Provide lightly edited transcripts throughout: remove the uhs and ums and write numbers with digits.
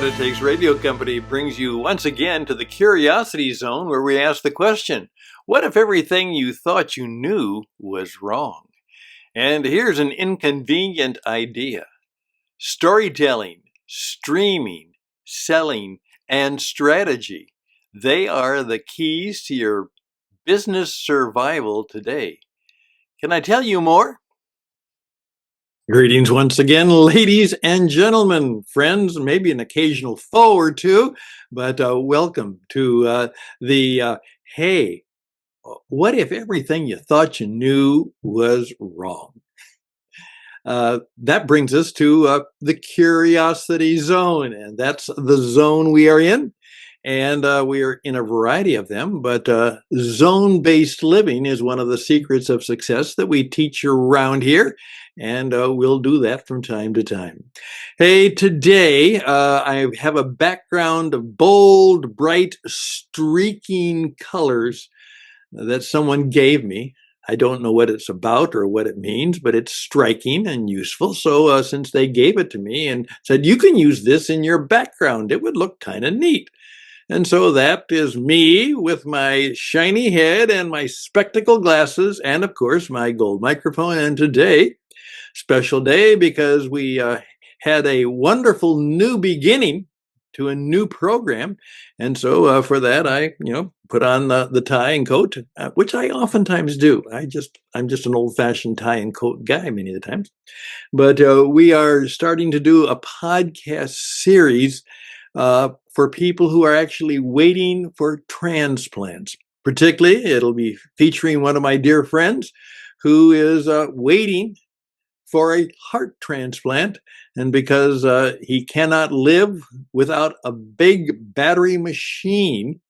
What It Takes Radio Company brings you once again to the Curiosity Zone, where we ask the question, what if everything you thought you knew was wrong? And here's an inconvenient idea. Storytelling, streaming, selling, and strategy. They are the keys to your business survival today. Can I tell you more? Greetings once again, ladies and gentlemen, friends, maybe an occasional foe or two, but welcome to hey, what if everything you thought you knew was wrong? That brings us to the Curiosity Zone, and that's the zone we are in. And we are in a variety of them, but zone-based living is one of the secrets of success that we teach around here, and we'll do that from time to time. Hey, today I have a background of bold, bright, streaking colors that someone gave me. I don't know what it's about or what it means, but it's striking and useful. So since they gave it to me and said, you can use this in your background, it would look kind of neat. And so that is me with my shiny head and my spectacle glasses and, of course, my gold microphone. And today, special day because we had a wonderful new beginning to a new program. And so for that, I, put on the tie and coat, which I oftentimes do. I'm just an old-fashioned tie and coat guy many of the times. But we are starting to do a podcast series for people who are actually waiting for transplants. Particularly, it'll be featuring one of my dear friends who is waiting for a heart transplant. And because he cannot live without a big battery machine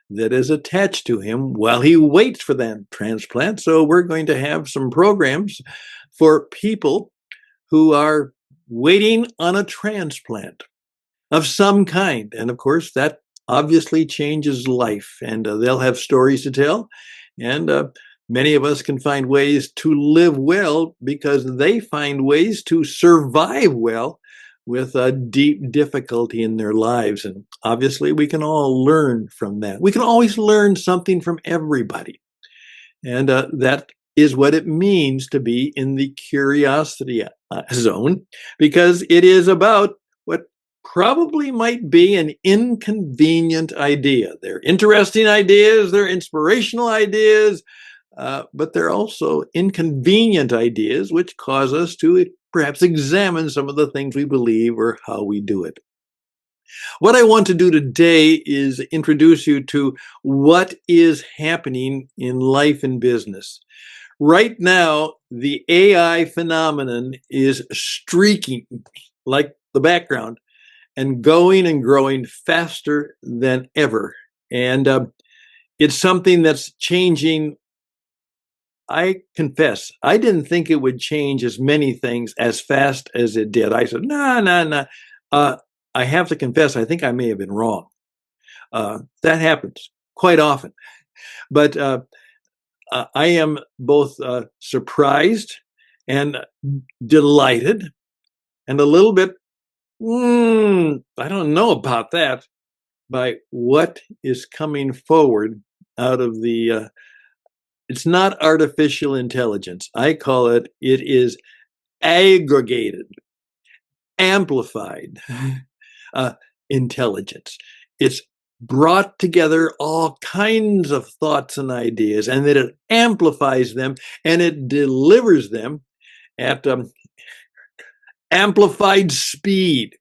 that is attached to him while he waits for that transplant. So we're going to have some programs for people who are waiting on a transplant of some kind. And of course, that obviously changes life, and they'll have stories to tell. And many of us can find ways to live well because they find ways to survive well with a deep difficulty in their lives. And obviously, we can all learn from that. We can always learn something from everybody. And that is what it means to be in the curiosity zone, because it is about what probably might be an inconvenient idea. They're interesting ideas, they're inspirational ideas, but they're also inconvenient ideas, which cause us to perhaps examine some of the things we believe or how we do it. What I want to do today is introduce you to what is happening in life and business. Right now, the AI phenomenon is streaking like the background and going and growing faster than ever. And it's something that's changing. I confess, I didn't think it would change as many things as fast as it did. I said, no. I have to confess, I think I may have been wrong. That happens quite often. But I am both surprised and delighted and a little bit, I don't know about that, by what is coming forward out of the, it's not artificial intelligence. I call it is aggregated, amplified intelligence. It's brought together all kinds of thoughts and ideas, and then it amplifies them and it delivers them at amplified speed,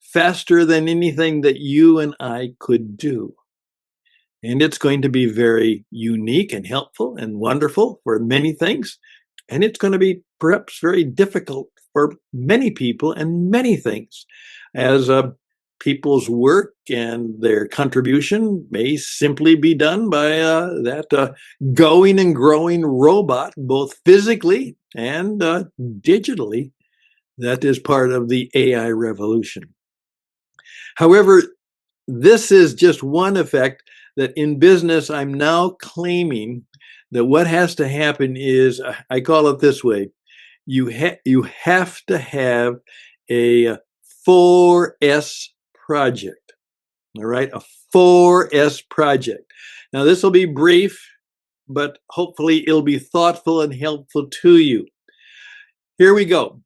faster than anything that you and I could do. And it's going to be very unique and helpful and wonderful for many things. And it's going to be perhaps very difficult for many people and many things, as people's work and their contribution may simply be done by that going and growing robot, both physically and digitally, that is part of the AI revolution. However, this is just one effect that in business I'm now claiming that what has to happen is, I call it this way, you have to have a 4S project. All right, a 4S project. Now, this will be brief, but hopefully it'll be thoughtful and helpful to you. Here we go.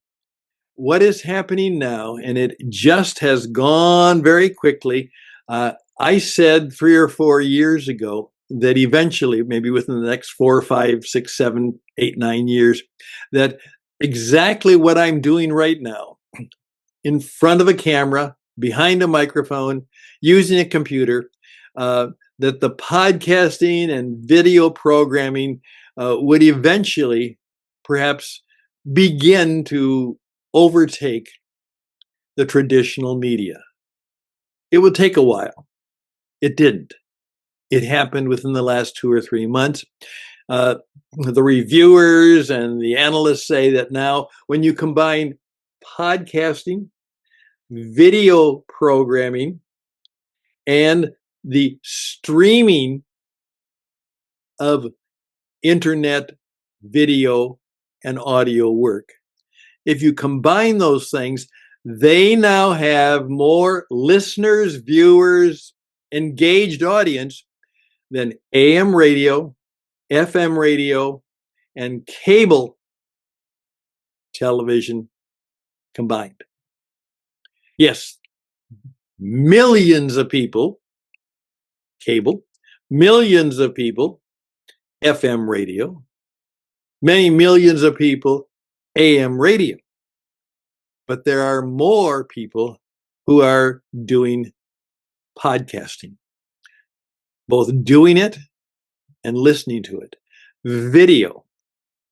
What is happening now, and it just has gone very quickly. I said 3 or 4 years ago that eventually, maybe within the next 4, 5, 6, 7, 8, 9 years, that exactly what I'm doing right now, in front of a camera, behind a microphone, using a computer, that the podcasting and video programming would eventually perhaps begin to overtake the traditional media. It would take a while. It didn't. It happened within the last 2 or 3 months. The reviewers and the analysts say that now, when you combine podcasting, video programming, and the streaming of internet video and audio work, if you combine those things, they now have more listeners, viewers, engaged audience than AM radio, FM radio, and cable television combined. Yes, millions of people, cable, millions of people, FM radio, many millions of people, AM radio. But there are more people who are doing podcasting, both doing it and listening to it. Video.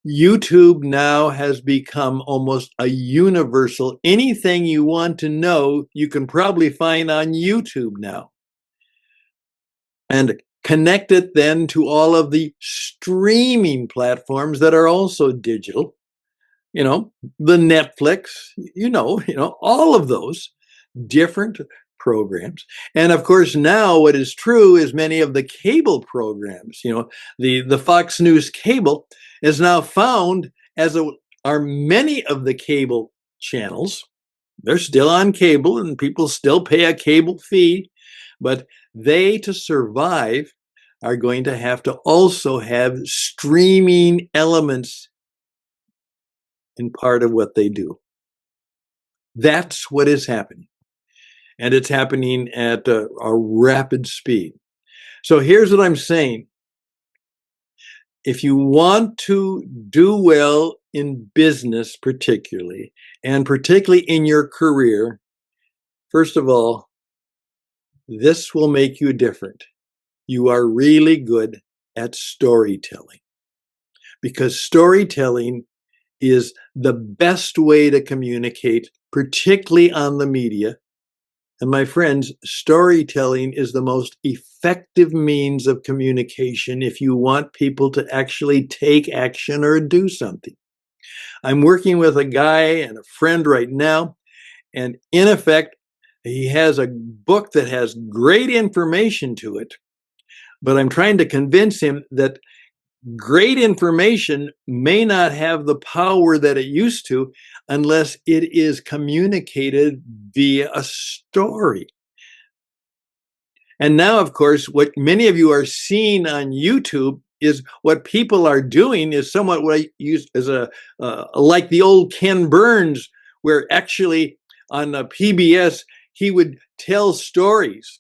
YouTube now has become almost a universal. Anything you want to know, you can probably find on YouTube now. And connect it then to all of the streaming platforms that are also digital. The Netflix, all of those different programs. And of course, now what is true is many of the cable programs, the Fox News cable is now found, as are many of the cable channels. They're still on cable and people still pay a cable fee, but they, to survive, are going to have to also have streaming elements in part of what they do. That's what is happening. And it's happening at a rapid speed. So here's what I'm saying. If you want to do well in business, particularly, and particularly in your career, first of all, this will make you different. You are really good at storytelling, because storytelling is the best way to communicate, particularly on the media. And my friends, storytelling is the most effective means of communication if you want people to actually take action or do something. I'm working with a guy and a friend right now, and in effect, he has a book that has great information to it, but I'm trying to convince him that great information may not have the power that it used to unless it is communicated via a story. And now, of course, what many of you are seeing on YouTube is what people are doing is somewhat what I use as like the old Ken Burns, where actually on PBS, he would tell stories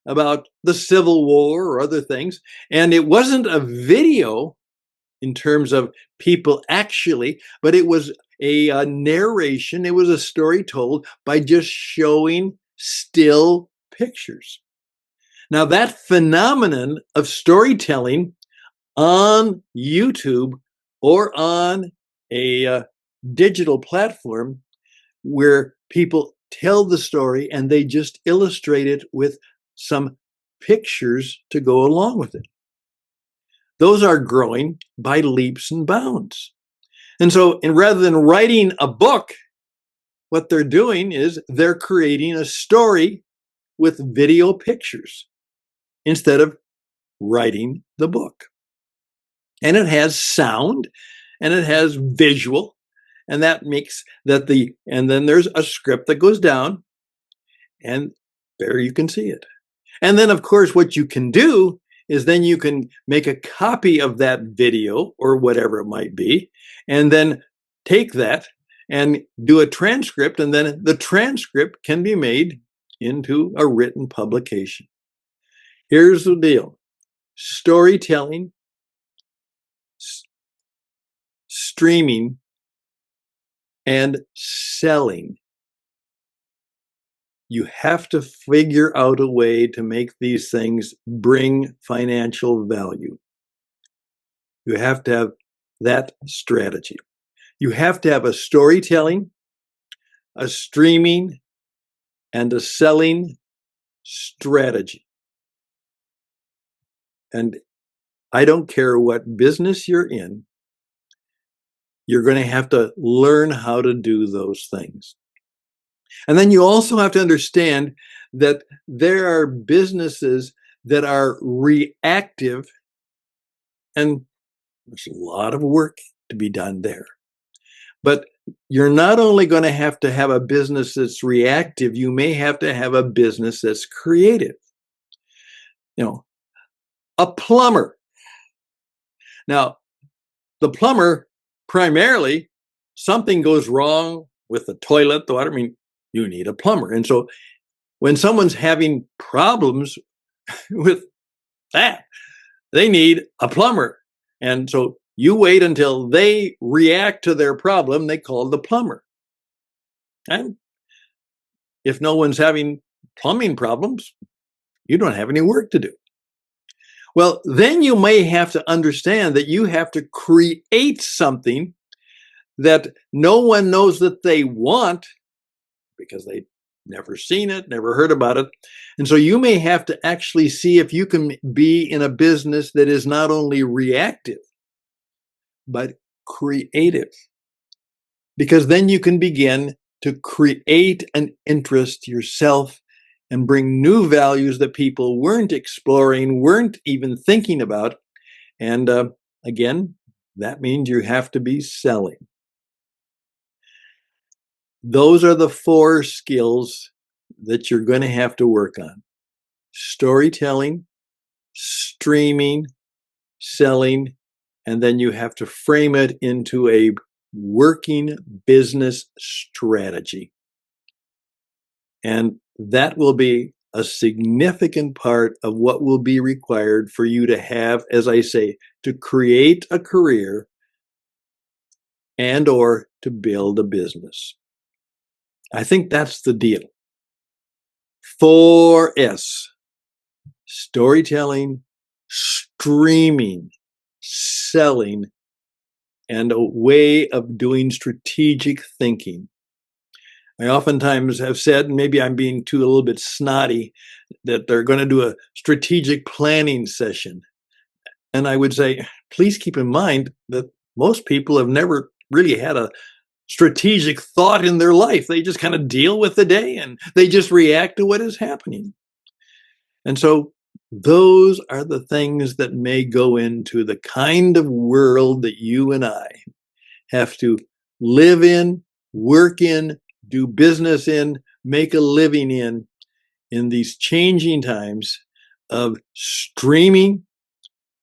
about the Civil War or other things. And it wasn't a video in terms of people actually, but it was a narration. It was a story told by just showing still pictures. Now, that phenomenon of storytelling on YouTube or on a digital platform where people tell the story and they just illustrate it with some pictures to go along with it. Those are growing by leaps and bounds. And so, rather than writing a book, what they're doing is they're creating a story with video pictures instead of writing the book. And it has sound and it has visual, and that makes that and then there's a script that goes down, and there you can see it. And then, of course, what you can do is then you can make a copy of that video or whatever it might be, and then take that and do a transcript, and then the transcript can be made into a written publication. Here's the deal: storytelling, streaming, and selling. You have to figure out a way to make these things bring financial value. You have to have that strategy. You have to have a storytelling, a streaming, and a selling strategy. And I don't care what business you're in, you're going to have to learn how to do those things. And then you also have to understand that there are businesses that are reactive, and there's a lot of work to be done there. But you're not only going to have a business that's reactive, you may have to have a business that's creative. You know, a plumber. Now, the plumber, primarily, something goes wrong with the toilet, the water. I mean, you need a plumber. And so when someone's having problems with that, they need a plumber. And so you wait until they react to their problem, they call the plumber. And if no one's having plumbing problems, you don't have any work to do. Well, then you may have to understand that you have to create something that no one knows that they want because they've never seen it, never heard about it. And so you may have to actually see if you can be in a business that is not only reactive, but creative. Because then you can begin to create an interest yourself and bring new values that people weren't exploring, weren't even thinking about. And again, that means you have to be selling. Those are the 4 skills that you're going to have to work on: storytelling, streaming, selling, and then you have to frame it into a working business strategy. And that will be a significant part of what will be required for you to have, as I say, to create a career and or to build a business. I think that's the deal. 4S: storytelling, streaming, selling, and a way of doing strategic thinking. I oftentimes have said, and maybe I'm being a little bit snotty, that they're going to do a strategic planning session. And I would say, please keep in mind that most people have never really had a strategic thought in their life. They just kind of deal with the day and they just react to what is happening. And so those are the things that may go into the kind of world that you and I have to live in, work in, do business in, make a living in these changing times of streaming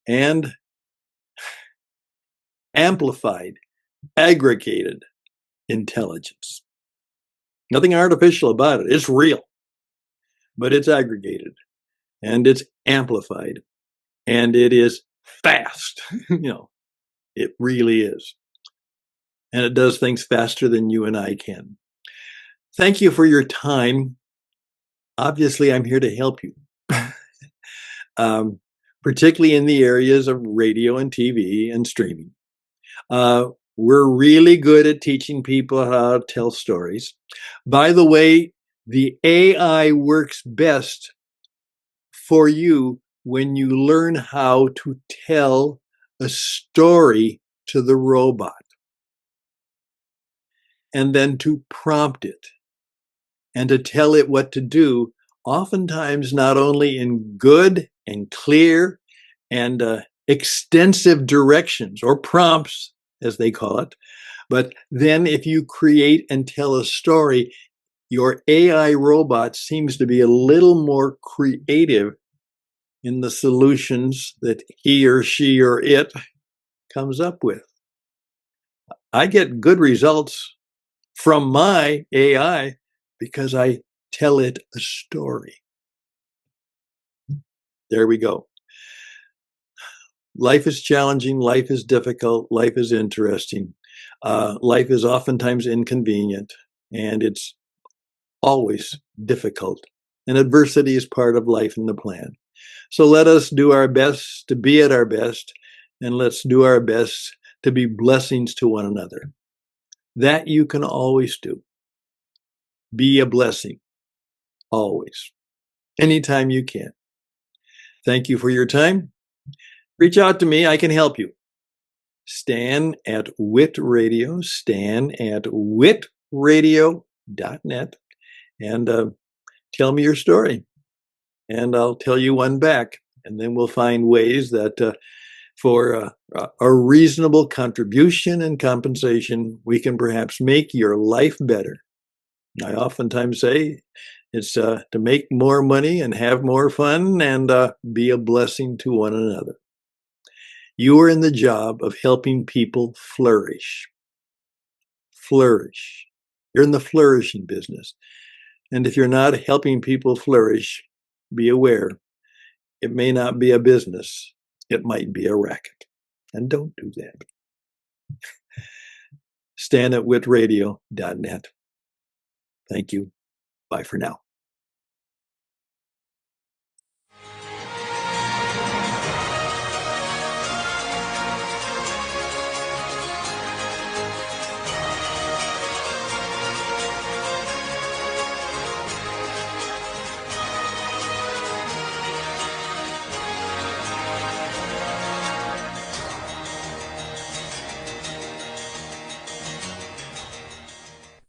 and amplified, aggregated intelligence. Nothing artificial about it. It's real, but it's aggregated and it's amplified and it is fast. It really is. And it does things faster than you and I can. Thank you for your time. Obviously, I'm here to help you, particularly in the areas of radio and TV and streaming. We're really good at teaching people how to tell stories. By the way, the AI works best for you when you learn how to tell a story to the robot and then to prompt it and to tell it what to do, oftentimes not only in good and clear and extensive directions or prompts, as they call it, but then if you create and tell a story, Your AI robot seems to be a little more creative in the solutions that he or she or it comes up with. I get good results from my AI because I tell it a story. There we go. Life is challenging, life is difficult, life is interesting. Life is oftentimes inconvenient, and it's always difficult. And adversity is part of life and the plan. So let us do our best to be at our best, and let's do our best to be blessings to one another. That you can always do. Be a blessing, always, anytime you can. Thank you for your time. Reach out to me, I can help you. Stan at Wit Radio, Stan at witradio.net, and tell me your story. And I'll tell you one back. And then we'll find ways that for a reasonable contribution and compensation, we can perhaps make your life better. I oftentimes say it's to make more money and have more fun and be a blessing to one another. You are in the job of helping people flourish. Flourish. You're in the flourishing business. And if you're not helping people flourish, be aware. It may not be a business. It might be a racket. And don't do that. Stan at witradio.net. Thank you. Bye for now.